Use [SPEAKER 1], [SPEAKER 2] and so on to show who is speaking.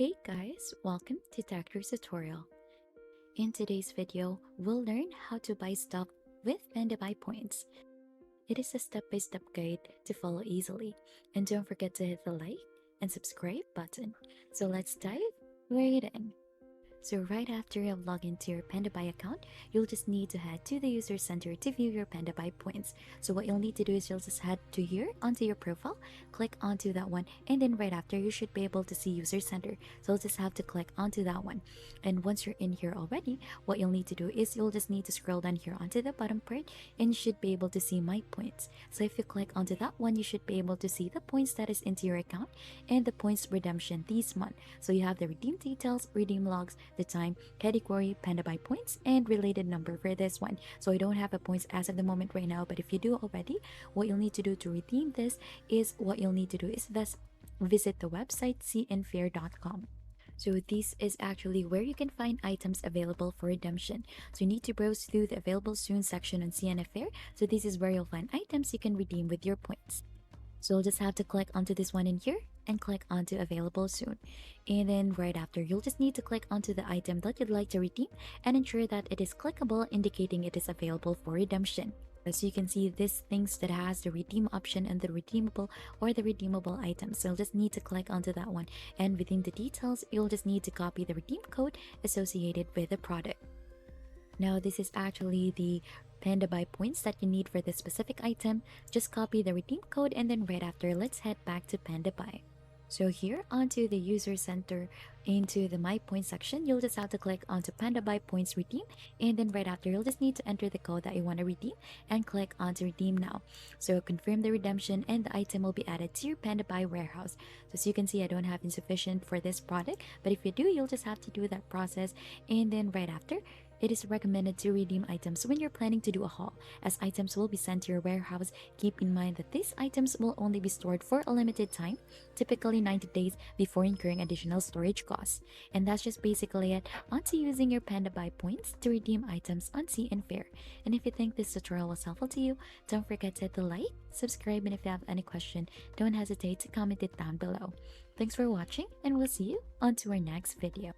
[SPEAKER 1] Hey guys, welcome to Tactor's tutorial. In today's video, we'll learn how to buy stuff with Pandabuy points. It is a step-by-step guide to follow easily. And don't forget to hit the like and subscribe button. So let's dive right in. So right after you log into your Pandabuy account, you'll just need to head to the user center to view your Pandabuy points. So what you'll need to do is you'll just head to here onto your profile, click onto that one, and then right after you should be able to see user center. So you'll just have to click onto that one. And once you're in here already, what you'll need to do is you'll just need to scroll down here onto the bottom part and you should be able to see my points. So if you click onto that one, you should be able to see the points that is into your account and the points redemption this month. So you have the redeem details, redeem logs, the time, category, Pandabuy points, and related number for this one. So I don't have a points as of the moment right now, but if you do already, what you'll need to do to redeem this is visit the website cnfair.com. So this is actually where you can find items available for redemption. So you need to browse through the available soon section on CN Fair. So this is where you'll find items you can redeem with your points. So you'll just have to click onto this one in here and click onto available soon. And then right after, you'll just need to click onto the item that you'd like to redeem and ensure that it is clickable, indicating it is available for redemption. So you can see these things that has the redeem option and the redeemable or the redeemable items. So you'll just need to click onto that one. And within the details, you'll just need to copy the redeem code associated with the product. Now this is actually the Pandabuy points that you need for this specific item. Just copy the redeem code and then right after, let's head back to Pandabuy. So here onto the user center into the my points section, you'll just have to click onto Pandabuy points redeem, and then right after you'll just need to enter the code that you want to redeem and click onto redeem now. So confirm the redemption and the item will be added to your Pandabuy warehouse. So as you can see, I don't have insufficient for this product, but if you do, you'll just have to do that process. And then right after, it is recommended to redeem items when you're planning to do a haul, as items will be sent to your warehouse. Keep in mind that these items will only be stored for a limited time, typically 90 days before incurring additional storage costs. And that's just basically it onto using your Pandabuy points to redeem items on CN Fair. And if you think this tutorial was helpful to you, don't forget to hit the like, subscribe, and if you have any question, don't hesitate to comment it down below. Thanks for watching, and we'll see you on to our next video.